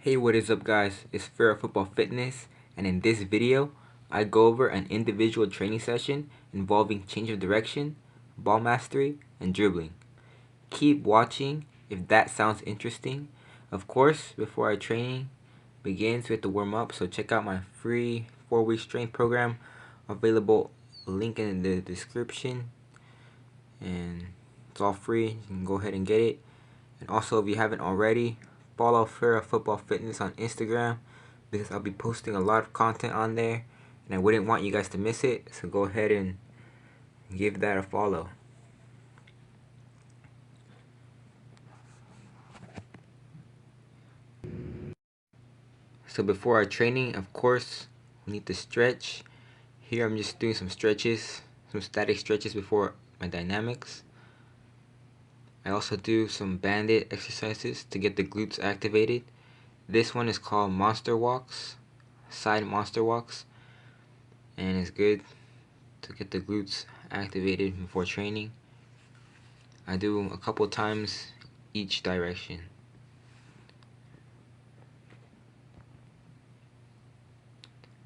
Hey, what is up guys, it's Fair Football Fitness, and in this video I go over an individual training session involving change of direction, ball mastery, and dribbling. Keep watching if that sounds interesting. Of course, before our training begins we have to warm up, so check out my free 4-week strength program available, link in the description, and it's all free. You can go ahead and get it. And also, if you haven't already, follow Fair Football Fitness on Instagram, because I'll be posting a lot of content on there and I wouldn't want you guys to miss it, so go ahead and give that a follow. So before our training, of course, we need to stretch. Here I'm just doing some stretches, some static stretches before my dynamics. I also do some banded exercises to get the glutes activated. This one is called monster walks, side monster walks, and it's good to get the glutes activated before training. I do a couple times each direction.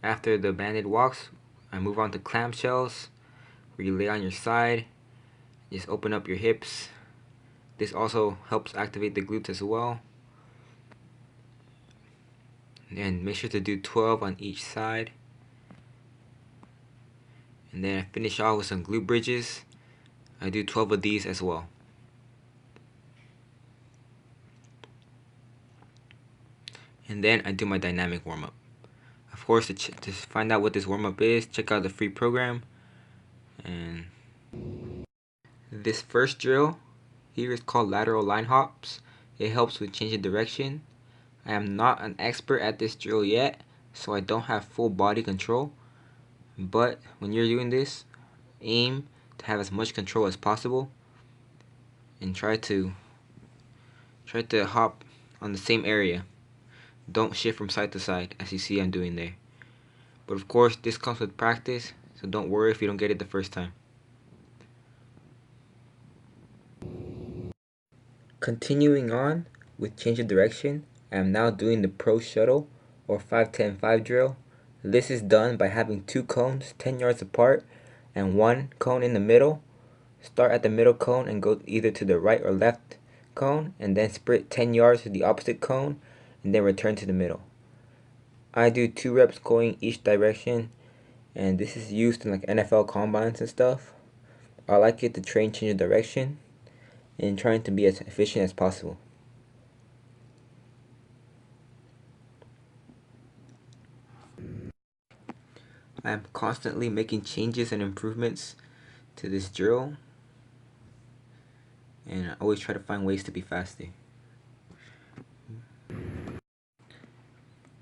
After the banded walks, I move on to clamshells, where you lay on your side, just open up your hips. This also helps activate the glutes as well. And make sure to do 12 on each side. And then I finish off with some glute bridges. I do 12 of these as well. And then I do my dynamic warm-up. Of course, to find out what this warm-up is, check out the free program. And this first drill here is called lateral line hops. It helps with changing direction. I am not an expert at this drill yet, so I don't have full body control. But when you're doing this, aim to have as much control as possible and try to hop on the same area. Don't shift from side to side as you see I'm doing there. But of course, this comes with practice, so don't worry if you don't get it the first time. Continuing on with change of direction, I am now doing the pro shuttle or 5-10-5 drill. This is done by having two cones 10 yards apart and one cone in the middle. Start at the middle cone and go either to the right or left cone, and then sprint 10 yards to the opposite cone and then return to the middle. I do 2 reps going each direction, and this is used in like NFL combines and stuff. I like it to train change of direction and trying to be as efficient as possible. I am constantly making changes and improvements to this drill, and I always try to find ways to be faster.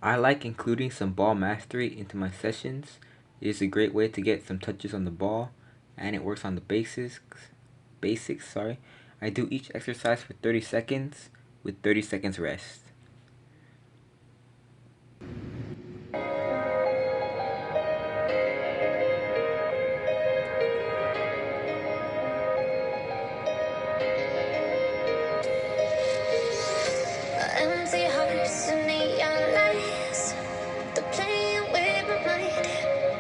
I like including some ball mastery into my sessions. It is a great way to get some touches on the ball, and it works on the basics. I do each exercise for 30 seconds with 30 seconds rest. Empty hearts and neon lights, they're playing with my mind.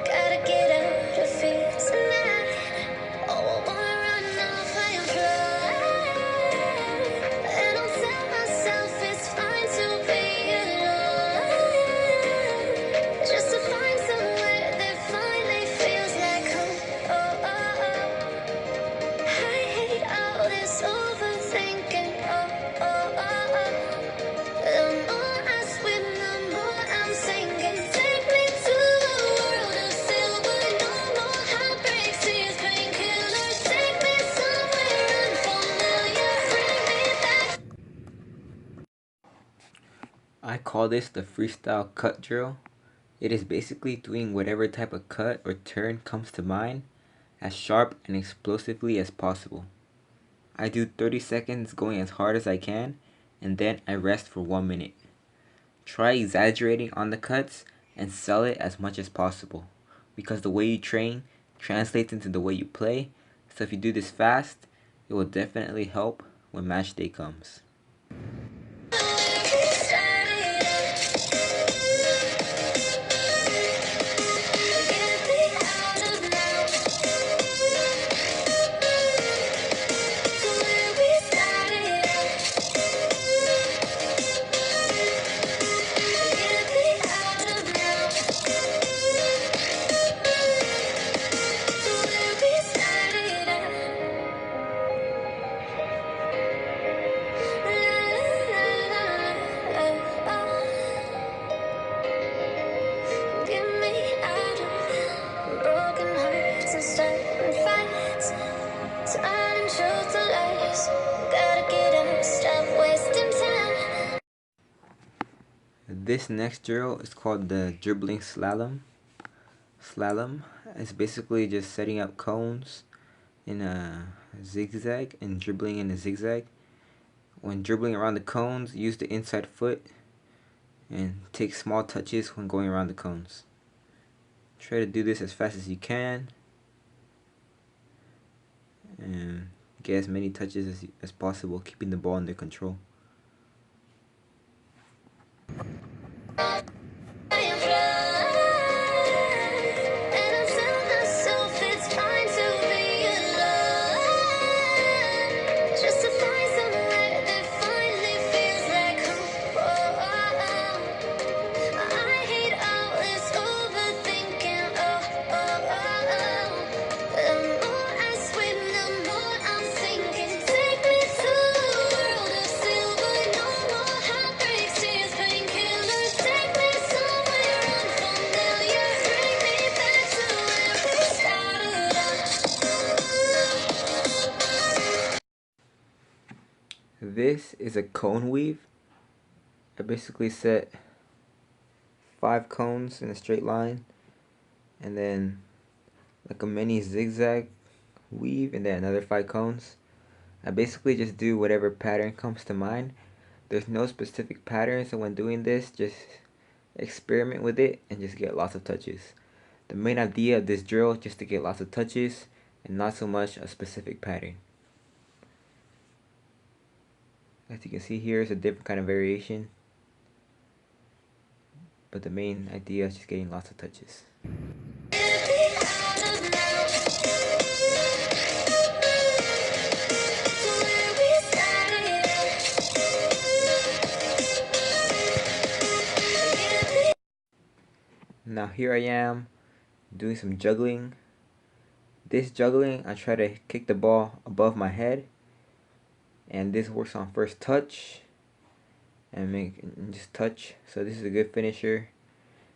Gotta get out of here tonight. Oh, I wanna run off and fly, and I'll tell myself it's fine to be alone, just to find somewhere that finally feels like home. Oh, oh, oh. I hate all this overthinking. Oh, oh, oh, oh. The more I swim, the more I'm sinking. Take me to the world of silver. No more heartbreaks, tears, painkillers. Take me somewhere unfamiliar. Bring me back. I call this the freestyle cut drill. It is basically doing whatever type of cut or turn comes to mind as sharp and explosively as possible. I do 30 seconds going as hard as I can, and then I rest for 1 minute. Try exaggerating on the cuts and sell it as much as possible, because the way you train translates into the way you play. So if you do this fast, it will definitely help when match day comes. Started This next drill is called the dribbling slalom. Slalom is basically just setting up cones in a zigzag and dribbling in a zigzag. When dribbling around the cones, use the inside foot and take small touches when going around the cones. Try to do this as fast as you can and get as many touches as possible, keeping the ball under control. This is a cone weave. I basically set 5 cones in a straight line and then like a mini zigzag weave and then another 5 cones. I basically just do whatever pattern comes to mind. There's no specific pattern, so when doing this, just experiment with it and just get lots of touches. The main idea of this drill is just to get lots of touches and not so much a specific pattern. As you can see here, it's a different kind of variation, but the main idea is just getting lots of touches. Now here I am doing some juggling. This juggling, I try to kick the ball above my head, and this works on first touch and just touch. So this is a good finisher,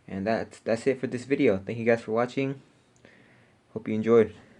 and that's it for this video. Thank you guys for watching. Hope you enjoyed.